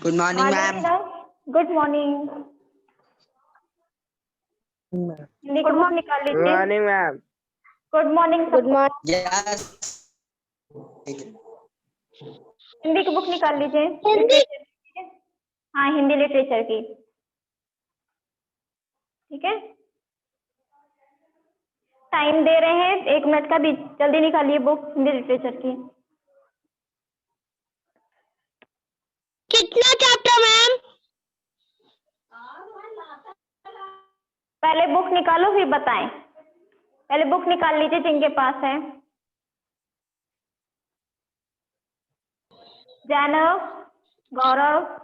Good morning ma'am. Good morning. Hindi की book निकाल लीजिए। Good morning ma'am. Good morning. Good morning. Yes. Hindi की book निकाल लीजिए। हिंदी। हाँ, हिंदी लिटरेचर की। ठीक है, टाइम दे रहे हैं 1 मिनट का भी, जल्दी निकालिए बुक हिंदी लिटरेचर की। कितना चैप्टर मैम? पहले बुक निकालो फिर बताएं। पहले बुक निकाल लीजिए जिनके पास है। जानव, गौरव,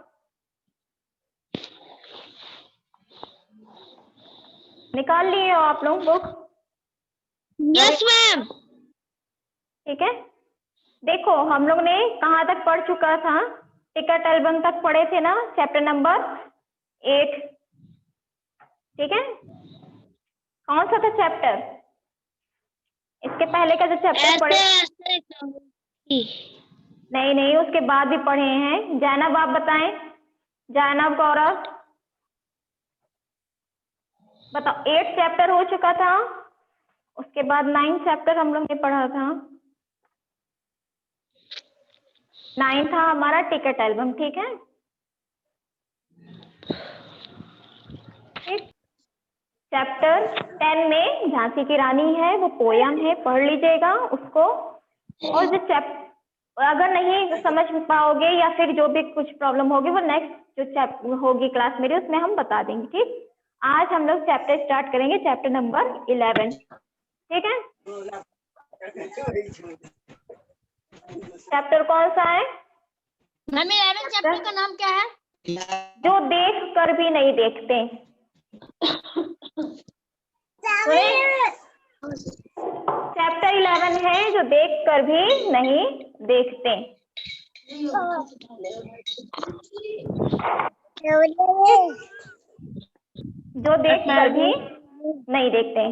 निकाल लिए हो आप लोग बुक? Yes ma'am. ठीक है, देखो हम लोग ने कहाँ तक पढ़ चुका था? टिकट एल्बम तक पढ़े थे ना, चैप्टर नंबर 8। ठीक है, कौन सा था चैप्टर? इसके पहले का जो चैप्टर पढ़े? नहीं, उसके बाद भी पढ़े हैं। जैनब आप बताएं। जैनब, गौरव बताओ। 8 चैप्टर हो चुका था, उसके बाद 9 चैप्टर हम लोग ने पढ़ा था। 9 था हमारा टिकट एल्बम। ठीक है, चैप्टर 10 में झांसी की रानी है, वो पोयम है, पढ़ लीजिएगा उसको। और जो चैप्टर अगर नहीं समझ पाओगे या फिर जो भी कुछ प्रॉब्लम होगी वो नेक्स्ट जो चैप्टर होगी क्लास मेरी उसमें हम बता देंगे। ठीक, आज हम लोग चैप्टर स्टार्ट करेंगे, चैप्टर नंबर 11। ठीक है, चैप्टर कौन सा है मैम 11 चैप्टर का नाम क्या है? जो देख कर भी नहीं देखते। चैप्टर 11 है जो देख कर भी नहीं देखते। जो देख कर भी नहीं देखते।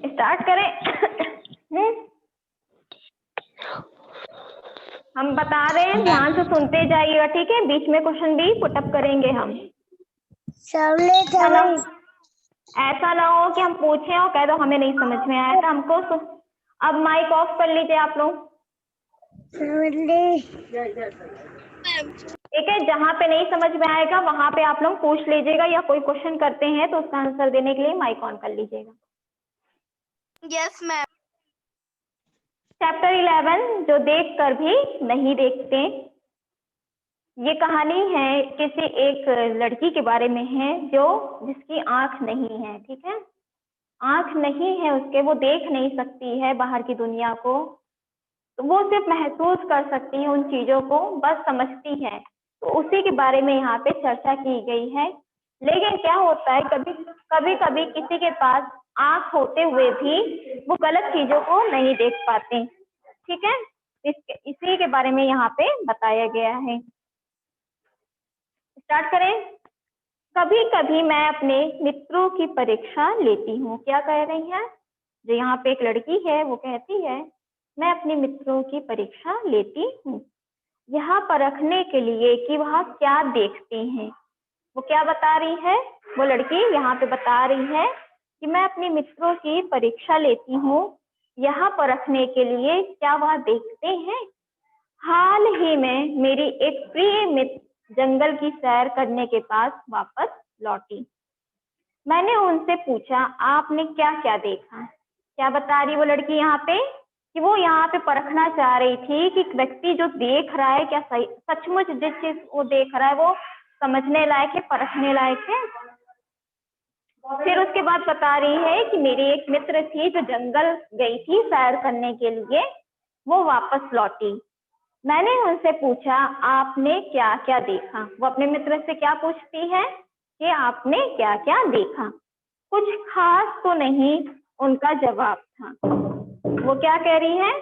स्टार्ट करें। हम बता रहे हैं, ध्यान से सुनते जाइएगा। ठीक है, बीच में क्वेश्चन भी पुटअप करेंगे हम। ऐसा ना हो कि हम पूछें और कह दो हमें नहीं समझ में आया था हमको। अब माइक ऑफ कर लीजिए आप लोग। ठीक है, जहाँ पे नहीं समझ में आएगा वहां पे आप लोग पूछ लीजिएगा, या कोई क्वेश्चन करते हैं तो उसका आंसर देने के लिए माइक ऑन कर लीजिएगा। Yes ma'am. चैप्टर 11 जो देख कर भी नहीं देखते। ये कहानी है किसी एक लड़की के बारे में है जो जिसकी आंख नहीं है। ठीक है, आंख नहीं है उसके, वो देख नहीं सकती है बाहर की दुनिया को, तो वो सिर्फ महसूस कर सकती है उन चीजों को, बस समझती है। तो उसी के बारे में यहाँ पे चर्चा की गई है। लेकिन क्या होता है, कभी कभी किसी के पास आंख होते हुए भी वो गलत चीजों को नहीं देख पाते। ठीक है, इसी के बारे में यहाँ पे बताया गया है। स्टार्ट करें। कभी कभी मैं अपने मित्रों की परीक्षा लेती हूँ। क्या कह रही है? जो यहाँ पे एक लड़की है वो कहती है मैं अपने मित्रों की परीक्षा लेती हूँ, यहाँ परखने के लिए कि वह क्या देखते हैं। वो क्या बता रही है? वो लड़की यहाँ पे बता रही है कि मैं अपने मित्रों की परीक्षा लेती हूँ, यहाँ परखने के लिए क्या वह देखते हैं। हाल ही में मेरी एक प्रिय मित्र जंगल की सैर करने के पास वापस लौटी। मैंने उनसे पूछा आपने क्या क्या देखा। क्या बता रही वो लड़की यहाँ पे कि वो यहाँ पे परखना चाह रही थी कि व्यक्ति जो देख रहा है क्या सही सचमुच जिस चीज वो देख रहा है वो समझने लायक है, परखने लायक है। फिर उसके बाद बता रही है कि मेरी एक मित्र थी जो जंगल गई थी सैर करने के लिए, वो वापस लौटी। मैंने उनसे पूछा आपने क्या क्या देखा। वो अपने मित्र से क्या पूछती है कि आपने क्या क्या देखा। कुछ खास तो नहीं, उनका जवाब था। वो क्या कह रही है?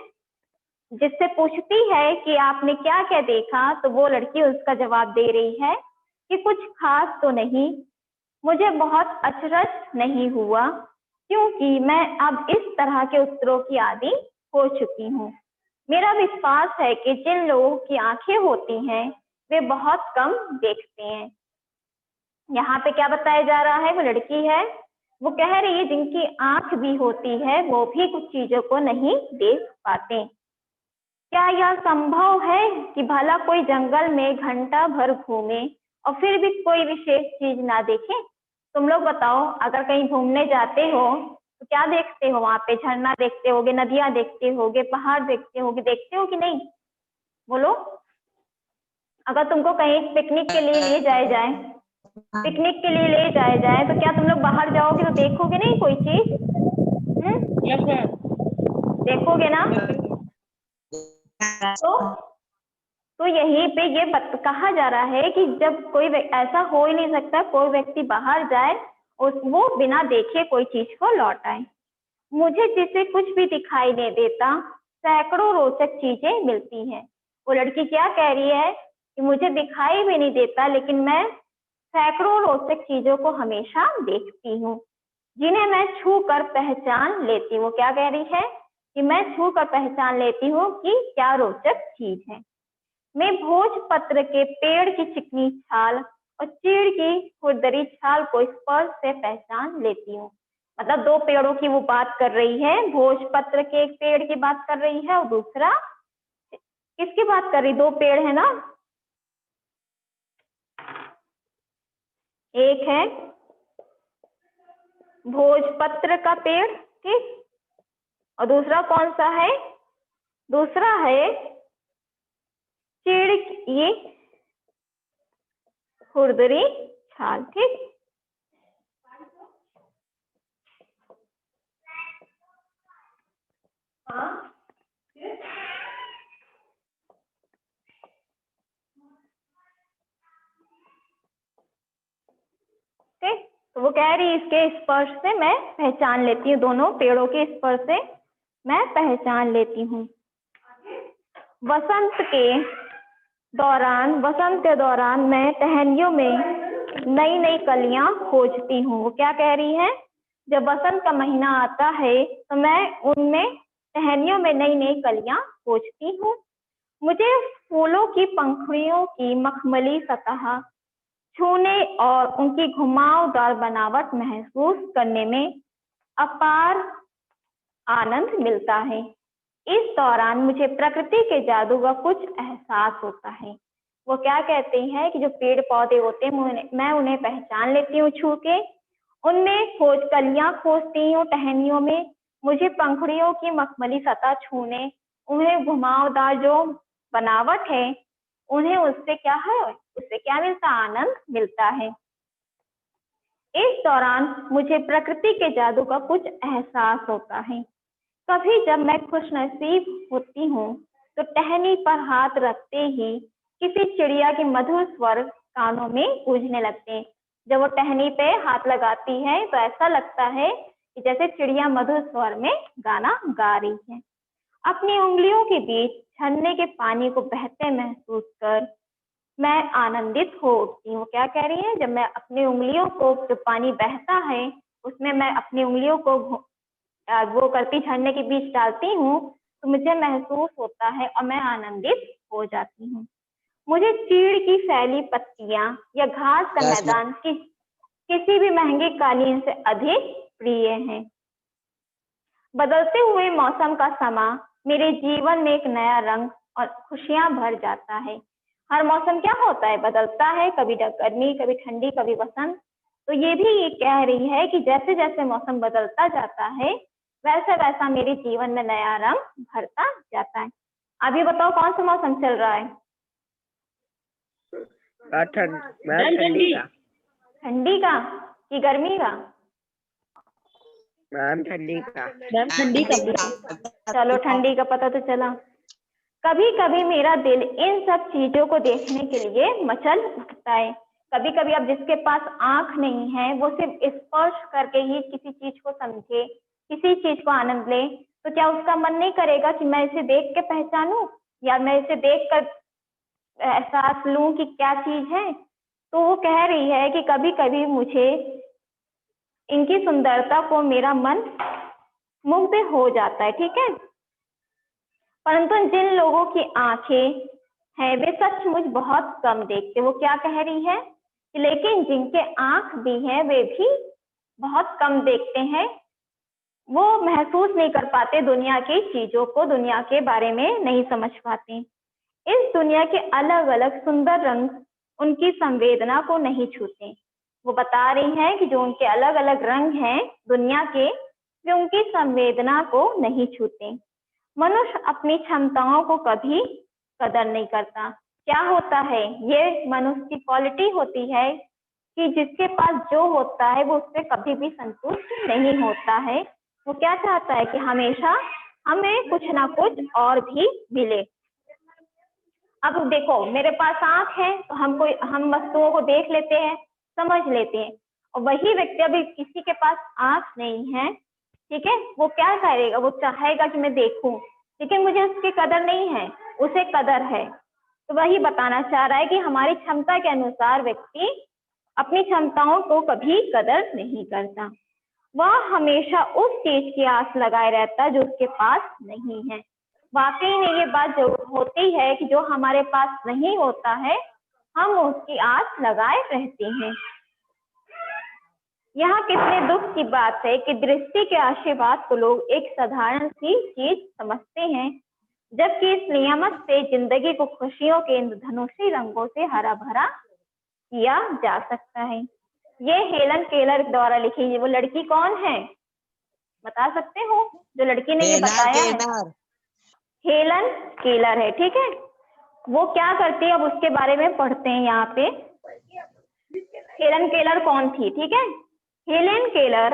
जिससे पूछती है कि आपने क्या क्या देखा, तो वो लड़की उसका जवाब दे रही है कि कुछ खास तो नहीं, मुझे बहुत अचरज नहीं हुआ क्योंकि मैं अब इस तरह के उत्तरों की आदी हो चुकी हूँ। मेरा विश्वास है कि जिन लोगों की आंखें होती हैं वे बहुत कम देखते हैं। यहाँ पे क्या बताया जा रहा है, वो लड़की है, वो कह रही है जिनकी आंख भी होती है वो भी कुछ चीजों को नहीं देख पाते। क्या यह संभव है कि भला कोई जंगल में घंटा भर घूमे और फिर भी कोई विशेष चीज ना देखे? तुम लोग बताओ, अगर कहीं घूमने जाते हो तो क्या देखते हो? वहां पे झरना देखते होगे, नदियां देखते होगे, पहाड़ देखते हो कि नहीं? बोलो। अगर तुमको कहीं पिकनिक के लिए ले जाए जाए तो क्या तुम लोग बाहर जाओगे तो देखोगे नहीं कोई चीज? देखोगे ना? तो यहीं पे ये कहा जा रहा है कि जब कोई ऐसा हो ही नहीं सकता कोई व्यक्ति बाहर जाए और वो बिना देखे कोई चीज को लौट आए। मुझे जिसे कुछ भी दिखाई नहीं देता सैकड़ों रोचक चीजें मिलती हैं। वो लड़की क्या कह रही है कि मुझे दिखाई भी नहीं देता लेकिन मैं सैकड़ों रोचक चीजों को हमेशा देखती हूँ, जिन्हें मैं छू कर पहचान लेती हूँ। क्या कह रही है कि मैं छू कर पहचान लेती हूँ कि क्या रोचक चीज है। मैं भोजपत्र के पेड़ की चिकनी छाल और चीड़ की खुरदरी छाल को स्पर्श से पहचान लेती हूँ। मतलब दो पेड़ों की वो बात कर रही है, भोजपत्र के एक पेड़ की बात कर रही है और दूसरा किसकी बात कर रही? दो पेड़ है ना, एक है भोजपत्र का पेड़, ठीक, और दूसरा कौन सा है? दूसरा है चीड़ की खुरदरी छाल, ठीक। ठीक, तो वो कह रही इसके स्पर्श से मैं पहचान लेती हूँ, दोनों पेड़ों के स्पर्श से मैं पहचान लेती हूँ। वसंत के दौरान मैं टहनियों में नई नई कलियां खोजती हूँ। वो क्या कह रही है? जब वसंत का महीना आता है तो मैं उनमें टहनियों में नई नई कलियां खोजती हूँ। मुझे फूलों की पंखुड़ियों की मखमली सतह छूने और उनकी घुमावदार बनावट महसूस करने में अपार आनंद मिलता है। इस दौरान मुझे प्रकृति के जादू का कुछ एहसास होता है। वो क्या कहते हैं कि जो पेड़ पौधे होते हैं मैं उन्हें पहचान लेती हूँ छू के, उनमें कलियां खोजती हूँ टहनियों में, मुझे पंखुड़ियों की मखमली सतह छूने, उन्हें घुमावदार जो बनावट है उन्हें उससे क्या मिलता? आनंद मिलता है। इस दौरान मुझे प्रकृति के जादू का कुछ एहसास होता है। कभी जब मैं खुशनसीब होती हूँ तो टहनी पर हाथ रखते ही किसी चिड़िया के मधुर स्वर कानों में गूंजने लगते हैं। जब वो टहनी पे हाथ लगाती है तो ऐसा लगता है कि जैसे चिड़िया मधुर स्वर में गाना गा रही है। अपनी उंगलियों के बीच झरने के पानी को बहते महसूस कर मैं आनंदित हो उठती हूँ। क्या कह रही है? जब मैं अपनी उंगलियों को, जो पानी बहता है उसमें मैं अपनी उंगलियों को वो करती झरने के बीच डालती हूँ तो मुझे महसूस होता है और मैं आनंदित हो जाती हूँ। मुझे चीड़ की फैली पत्तियां या घास का मैदान किसी भी महंगे कालीन से अधिक प्रिय है। बदलते हुए मौसम का समा मेरे जीवन में एक नया रंग और खुशियां भर जाता है। हर मौसम क्या होता है? बदलता है, कभी गर्मी, कभी ठंडी, कभी बसंत। तो ये भी ये कह रही है कि जैसे जैसे मौसम बदलता जाता है वैसा वैसा मेरे जीवन में नया रंग भरता जाता है। अभी बताओ कौन सा मौसम चल रहा है? ठंडी का। ठंडी का कि गर्मी का? मैम ठंडी का। ठंडी का। चलो ठंडी का पता तो चला। कभी कभी मेरा दिल इन सब चीजों को देखने के लिए मचल उठता है। कभी कभी अब जिसके पास आंख नहीं है वो सिर्फ स्पर्श करके ही किसी चीज को समझे, किसी चीज को आनंद ले, तो क्या उसका मन नहीं करेगा कि मैं इसे देख के पहचानूं या मैं इसे देख कर एहसास लूं कि क्या चीज है? तो वो कह रही है कि कभी कभी मुझे इनकी सुंदरता को मेरा मन मुग्ध हो जाता है, ठीक है। परंतु जिन लोगों की आंखें हैं वे सचमुच बहुत कम देखते। वो क्या कह रही है कि लेकिन जिनके आंख भी हैं वे भी बहुत कम देखते हैं, वो महसूस नहीं कर पाते दुनिया की चीजों को, दुनिया के बारे में नहीं समझ पाते। इस दुनिया के अलग अलग सुंदर रंग उनकी संवेदना को नहीं छूते। वो बता रही हैं कि जो उनके अलग अलग रंग हैं दुनिया के, वे उनकी संवेदना को नहीं छूते। मनुष्य अपनी क्षमताओं को कभी कदर नहीं करता। क्या होता है, ये मनुष्य की क्वालिटी होती है कि जिसके पास जो होता है वो उससे कभी भी संतुष्ट नहीं होता है। वो क्या चाहता है कि हमेशा हमें कुछ ना कुछ और भी मिले। अब देखो, मेरे पास आंख है तो हम वस्तुओं को देख लेते हैं, समझ लेते हैं, और वही व्यक्ति अभी किसी के पास आंख नहीं है, ठीक है, वो क्या करेगा, वो चाहेगा कि मैं देखूं, लेकिन मुझे उसकी कदर नहीं है, उसे कदर है। तो वही बताना चाह रहा है कि हमारी क्षमता के अनुसार व्यक्ति अपनी क्षमताओं को कभी कदर नहीं करता। वह हमेशा उस चीज की आस लगाए रहता है जो उसके पास नहीं है। वाकई में ये बात जरूर होती है कि जो हमारे पास नहीं होता है हम उसकी आस लगाए रहते हैं। यहाँ कितने दुख की बात है कि दृष्टि के आशीर्वाद को लोग एक साधारण सी चीज समझते हैं, जबकि इस नियामत से जिंदगी को खुशियों के इंद्रधनुषी रंगों से हरा भरा किया जा सकता है। ये हेलन केलर द्वारा लिखी है। वो लड़की कौन है, बता सकते हो? जो लड़की ने ये बताया है हेलन केलर है, ठीक है। वो क्या करती है अब उसके बारे में पढ़ते हैं यहाँ पे। हेलन केलर कौन थी, ठीक है। हेलन केलर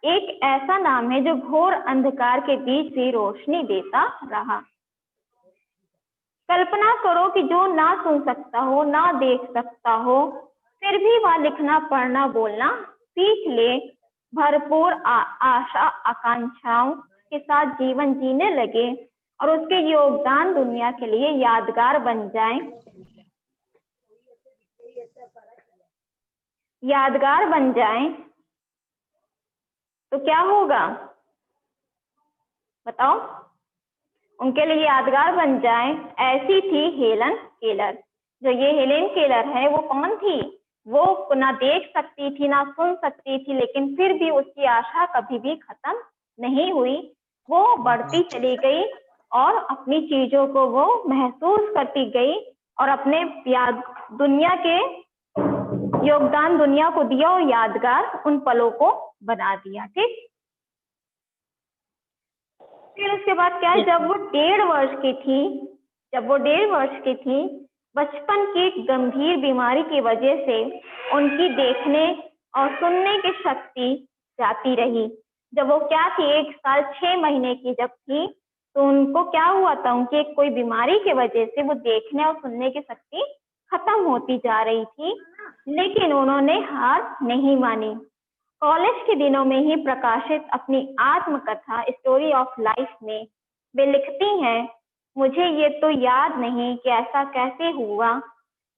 एक ऐसा नाम है जो घोर अंधकार के बीच भी रोशनी देता रहा। कल्पना करो कि जो ना सुन सकता हो, ना देख सकता हो, फिर भी वह लिखना पढ़ना बोलना सीख ले, भरपूर आशा आकांक्षाओं के साथ जीवन जीने लगे और उसके योगदान दुनिया के लिए यादगार बन जाए, यादगार बन जाए, तो क्या होगा बताओ? उनके लिए यादगार बन जाए। ऐसी थी हेलन केलर। जो ये हेलन केलर है वो कौन थी? वो ना देख सकती थी ना सुन सकती थी, लेकिन फिर भी उसकी आशा कभी भी खत्म नहीं हुई। वो बढ़ती चली गई और अपनी चीजों को वो महसूस करती गई और अपने याद दुनिया के योगदान दुनिया को दिया और यादगार उन पलों को बना दिया, ठीक। फिर उसके बाद क्या है, जब वो 1.5 वर्ष की थी, बचपन की एक गंभीर बीमारी की वजह से उनकी देखने और सुनने की शक्ति जाती रही। जब वो क्या थी 1 साल 6 महीने की जब थी, तो उनको क्या हुआ था, उनकी कोई बीमारी की वजह से वो देखने और सुनने की शक्ति खत्म होती जा रही थी, लेकिन उन्होंने हार नहीं मानी। कॉलेज के दिनों में ही प्रकाशित अपनी आत्मकथा स्टोरी ऑफ लाइफ में वे लिखती हैं, मुझे ये तो याद नहीं कि ऐसा कैसे हुआ,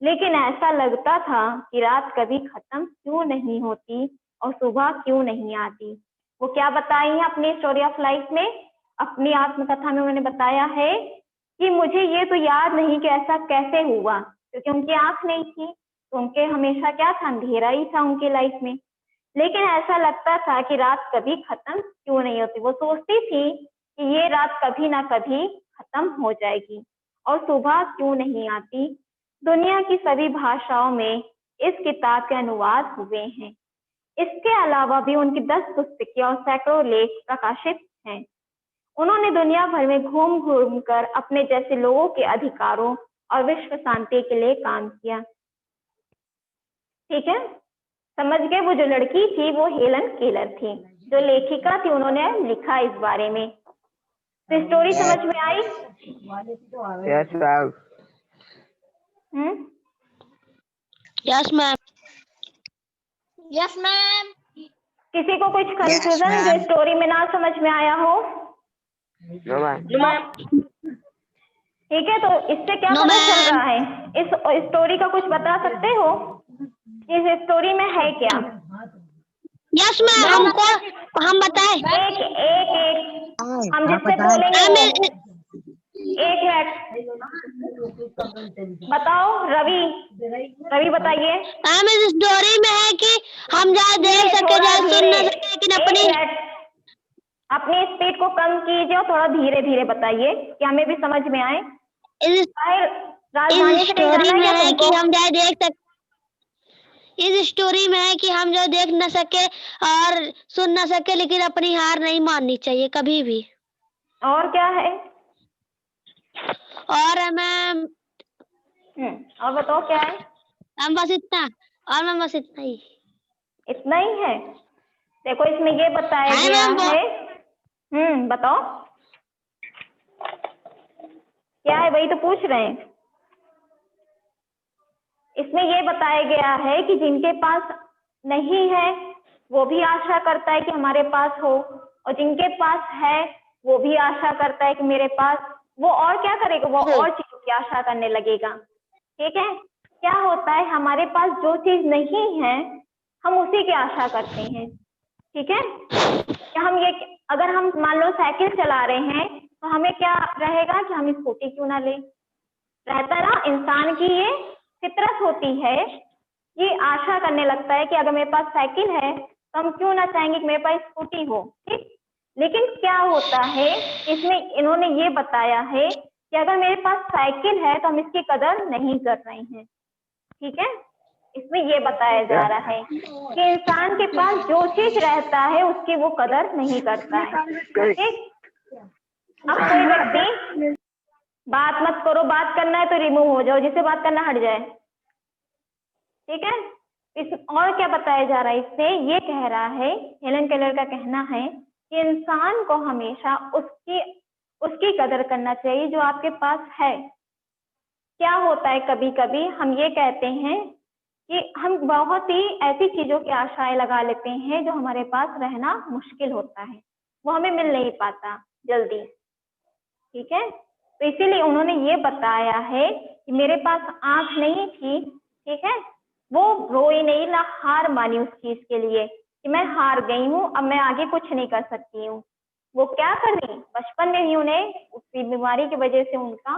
लेकिन ऐसा लगता था कि रात कभी खत्म क्यों नहीं होती और सुबह क्यों नहीं आती। वो क्या बताई है अपनी स्टोरी ऑफ लाइफ में, अपनी आत्मकथा में उन्होंने बताया है कि मुझे ये तो याद नहीं कि ऐसा कैसे हुआ, क्योंकि उनकी आंख नहीं थी तो उनके हमेशा क्या था, अंधेरा ही था उनकी लाइफ में। लेकिन ऐसा लगता था कि रात कभी खत्म क्यों नहीं होती। वो सोचती थी कि ये रात कभी ना कभी खत्म हो जाएगी और सुबह क्यों नहीं आती। दुनिया की सभी भाषाओं में इस किताब के अनुवाद हुए हैं। इसके अलावा भी उनकी 10 पुस्तकें और सैकड़ों लेख प्रकाशित हैं। उन्होंने दुनिया भर में घूम घूम कर अपने जैसे लोगों के अधिकारों और विश्व शांति के लिए काम किया, ठीक है। समझ गए? वो जो लड़की थी वो हेलन केलर थी, जो लेखिका थी, उन्होंने लिखा इस बारे में। तो स्टोरी समझ में आई? Yes ma'am. Yes ma'am. Yes ma'am. किसी को कुछ कंफ्यूजन जो स्टोरी में ना समझ में आया हो? No ma'am. ठीक है, तो इससे क्या पता चल रहा है? इस स्टोरी का कुछ बता सकते हो? इस स्टोरी में है क्या? यस मैम, हम बताएं। एक हम जिससे बोलेंगे एक मिनट बताओ, रवि बताइए। मैम इस स्टोरी में है कि हम जहाँ देख सके जहाँ सुन न सके, लेकिन अपनी स्पीड को कम कीजिए और थोड़ा धीरे धीरे बताइए कि हमें भी समझ में आए। राजधानी इस से कहीं स्टोरी जाना में है क्या है कि तुमको? हम जहाँ देख सक इस स्टोरी में है कि हम जो देख न सके और सुन न सके, लेकिन अपनी हार नहीं माननी चाहिए कभी भी। और क्या है? और मैम और बताओ क्या है? मैम बस इतना, और मैम बस इतना ही। इतना ही है? देखो इसमें ये बताया है गया मैम है। बताओ क्या है, वही तो पूछ रहे हैं। इसमें ये बताया गया है कि जिनके पास नहीं है वो भी आशा करता है कि हमारे पास हो, और जिनके पास है वो भी आशा करता है कि मेरे पास, वो और क्या करेगा, वो और चीजों की आशा करने लगेगा। ठीक है, क्या होता है हमारे पास जो चीज नहीं है हम उसी की आशा करते हैं। ठीक है, हम ये, अगर हम मान लो साइकिल चला रहे हैं तो हमें क्या रहेगा कि हम स्कूटी क्यों ना ले, रहता ना, इंसान की ये फितरत होती है, ये आशा करने लगता है कि अगर मेरे पास साइकिल है तो हम क्यों ना चाहेंगे कि मेरे पास स्कूटी हो। ठीक, लेकिन क्या होता है इसमें इन्होंने ये बताया है कि अगर मेरे पास साइकिल है तो हम इसकी कदर नहीं कर रहे हैं। ठीक है, इसमें ये बताया जा रहा है कि इंसान के पास जो चीज रहता है उसकी वो कदर नहीं करता है। ठीक, अब कोई व्यक्ति, बात मत करो, बात करना है तो रिमूव हो जाओ, जिसे बात करना हट जाए। ठीक है, इस और क्या बताया जा रहा है इससे, ये कह रहा है, हेलन केलर का कहना है कि इंसान को हमेशा उसकी कदर करना चाहिए जो आपके पास है। क्या होता है कभी कभी हम ये कहते हैं कि हम बहुत ही ऐसी चीजों की आशाएं लगा लेते हैं जो हमारे पास रहना मुश्किल होता है, वो हमें मिल नहीं पाता जल्दी। ठीक है, तो इसीलिए उन्होंने ये बताया है कि मेरे पास आंख नहीं थी, ठीक है, वो रोई नहीं, ना हार मानी उस चीज के लिए कि मैं हार गई हूँ, अब मैं आगे कुछ नहीं कर सकती हूँ। वो क्या कर रही, बचपन में ही उन्हें उसकी बीमारी की वजह से उनका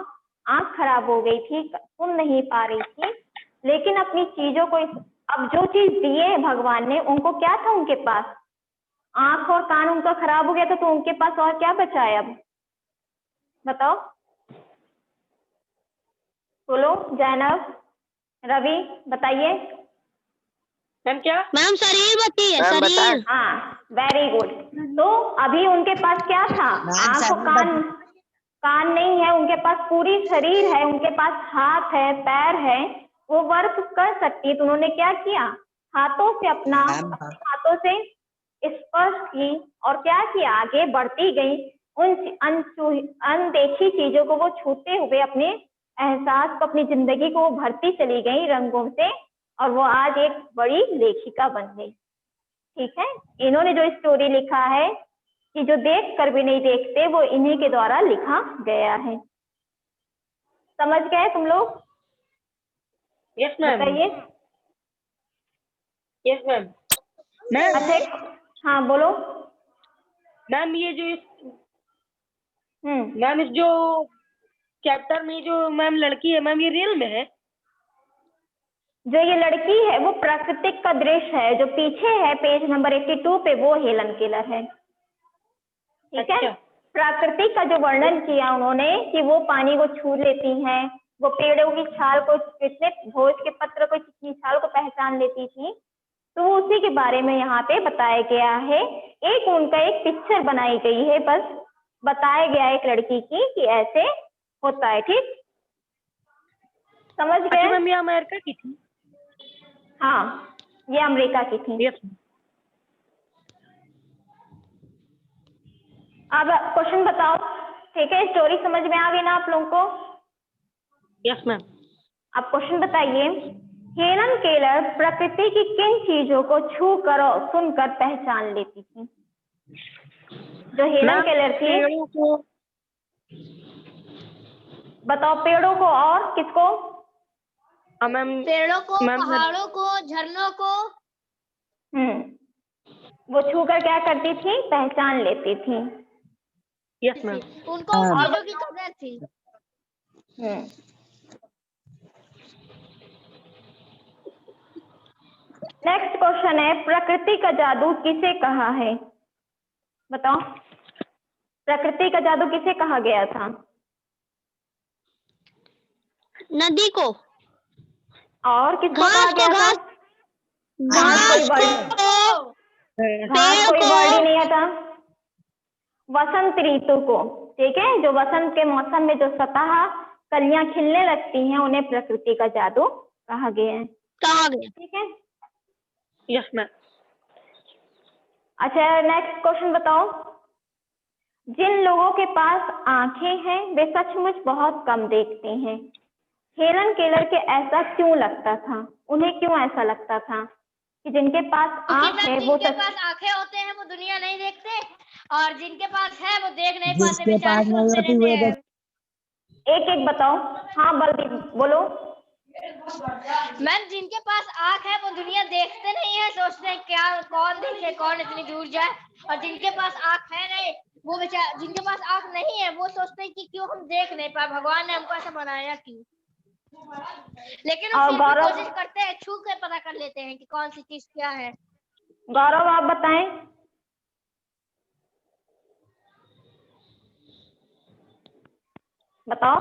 आंख खराब हो गई थी, सुन नहीं पा रही थी, लेकिन अपनी चीजों को, अब जो चीज दिए है भगवान ने, उनको क्या था उनके पास, आंख और कान उनका खराब हो गया था, तो उनके पास और क्या बचा है अब, बताओ, बोलो जैनब, रवि बताइए। मैम क्या? मैम शरीर बची है, मैम शरीर। हाँ, वेरी गुड। तो अभी उनके पास क्या था, आंख और कान नहीं है, उनके पास पूरी शरीर है, उनके पास हाथ है, पैर है, वो वर्क कर सकती है। तो उन्होंने क्या किया, हाथों से अपने हाथों से स्पर्श की और क्या किया, आगे बढ़ती गई, उन अनदेखी चीजों को वो छूते हुए अपने एहसास को, अपनी जिंदगी को वो भरती चली गई रंगों से, और वो आज एक बड़ी लेखिका बन गई। ठीक है, इन्होंने जो स्टोरी लिखा है कि जो देख कर भी नहीं देखते, वो इन्हीं के द्वारा लिखा गया है। समझ गए तुम लोग? Yes ma'am. बताइए। Yes ma'am. मैम अच्छा, हाँ बोलो। मैम ये जो मैम इस जो चैप्टर में जो मैम लड़की है मैम, ये रियल में है? जो ये लड़की है वो प्राकृतिक का दृश्य है, जो पीछे है पेज नंबर 82 पे, वो हेलन केलर है। ठीक है, प्रकृति का जो वर्णन किया उन्होंने कि वो पानी को छू लेती हैं, वो पेड़ों की छाल को, कितने भोज के पत्र को, की छाल को पहचान लेती थी, तो उसी के बारे में यहाँ पे बताया गया है। एक उनका एक पिक्चर बनाई गई है, बस बताया गया एक लड़की की कि ऐसे होता है। ठीक, समझ गए? मैम ये अमेरिका की थी? हाँ, ये अमेरिका की थी। यस। अब क्वेश्चन बताओ। ठीक है, स्टोरी समझ में आ गई ना आप लोगों को? Yes ma'am. अब क्वेश्चन बताइए, हेलन केलर प्रकृति की किन चीजों को छू कर और सुनकर पहचान लेती थी? जो हेलन केलर थी, पेड़ों को। बताओ, पेड़ों को और किसको? मैम पेड़ों को, पहाड़ों को, झरनों को। वो छू कर क्या करती थी, पहचान लेती थी। Yes ma'am. उनको चीजों की कदर थी। नेक्स्ट क्वेश्चन है, प्रकृति का जादू किसे कहा है? बताओ, प्रकृति का जादू किसे कहा गया था? नदी को, और किसको कहा घास को, गया था? घास कोई वर्ड, घास कोई वर्ड ही नहीं आता। वसंत ऋतु को, ठीक है, जो वसंत के मौसम में जो स्वतः कलियां खिलने लगती हैं उन्हें प्रकृति का जादू कहा गया है। कहा गया। ठीक है, यस मैम। अच्छा नेक्स्ट क्वेश्चन बताओ, जिन लोगों के पास आंखें हैं वे सचमुच बहुत कम देखते हैं। हेलन केलर के ऐसा क्यों लगता था? उन्हें क्यों ऐसा लगता था कि जिनके पास आंख है वो जिनके पास आंखें होते हैं वो दुनिया नहीं देखते, और जिनके पास है वो देख नहीं पाते, जिसके बेचारे पास नहीं सोचते होती रहते वो हैं। एक एक बताओ। हाँ बल्कि बोलो। मैम, जिनके पास आंख है वो दुनिया देखते नहीं है, सोचते हैं क्या कौन देखे, कौन इतनी दूर जाए। और जिनके पास आंख है नहीं, वो बेचारे, जिनके पास आंख नहीं है वो सोचते हैं कि क्यों हम देख नहीं पाए, भगवान ने हमको ऐसा बनाया क्यों। लेकिन वो और फिर भी गौरव, कोशिश करते हैं, छू के पता कर लेते हैं कि कौन सी चीज क्या है। गौरव आप बताएं। बताओ,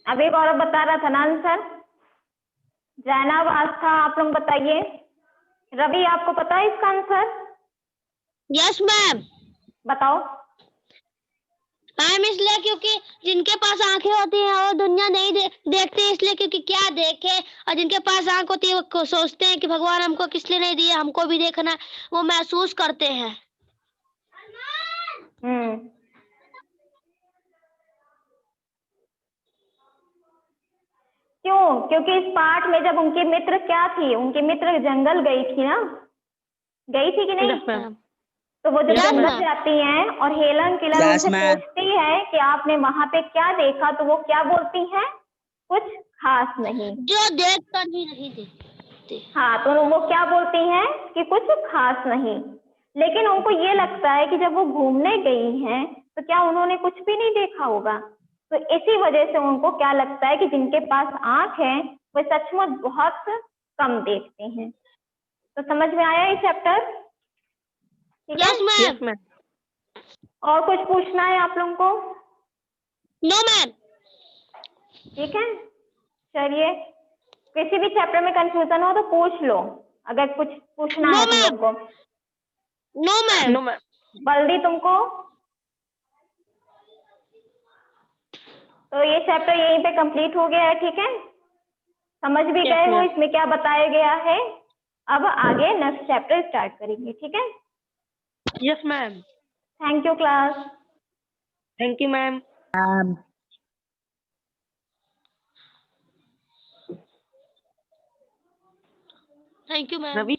अभी गौरव बता रहा था ना आंसर। जैनब, आस्था, आप लोग बताइए। रवि आपको पता है इसका आंसर? Yes ma'am. बताओ। मैम इसलिए क्योंकि जिनके पास आंखें होती हैं वो दुनिया नहीं देखते, इसलिए क्योंकि क्या देखे, और जिनके पास आंख होती है वो सोचते हैं कि भगवान हमको किस लिए नहीं दिए, हमको भी देखना, वो महसूस करते हैं। क्यों? क्योंकि इस पाठ में जब उनकी मित्र क्या थी, उनकी मित्र जंगल गई थी ना, गई थी कि नहीं? Yes ma'am. तो वो जब Yes, जंगल ma'am. जाती हैं और हेलन केलर Yes, उनसे ma'am. पूछती है कि आपने वहां पे क्या देखा, तो वो क्या बोलती हैं? कुछ खास नहीं। जो देख कर भी नहीं देखते। हाँ, तो वो क्या बोलती हैं कि कुछ खास नहीं। लेकिन उनको ये लगता है कि जब वो घूमने गई हैं तो क्या उन्होंने कुछ भी नहीं देखा होगा। तो इसी वजह से उनको क्या लगता है कि जिनके पास आंख है वो सचमुच बहुत कम देखते हैं। तो समझ में आया ये चैप्टर? ठीक है। Yes ma'am. Yes ma'am. और कुछ पूछना है आप लोगों को? No ma'am. ठीक है, चलिए, किसी भी चैप्टर में कंफ्यूजन हो तो पूछ लो, अगर कुछ पूछना No, है तुम ma'am. लोग को। No ma'am. No ma'am. बल्दी तुमको? तो ये चैप्टर यहीं पे कंप्लीट हो गया है। ठीक है, समझ भी Yes, गए हो ma'am. इसमें क्या बताया गया है। अब आगे नेक्स्ट चैप्टर स्टार्ट करेंगे। ठीक है, yes ma'am. Thank you class. Thank you ma'am. Thank you ma'am. Ravi.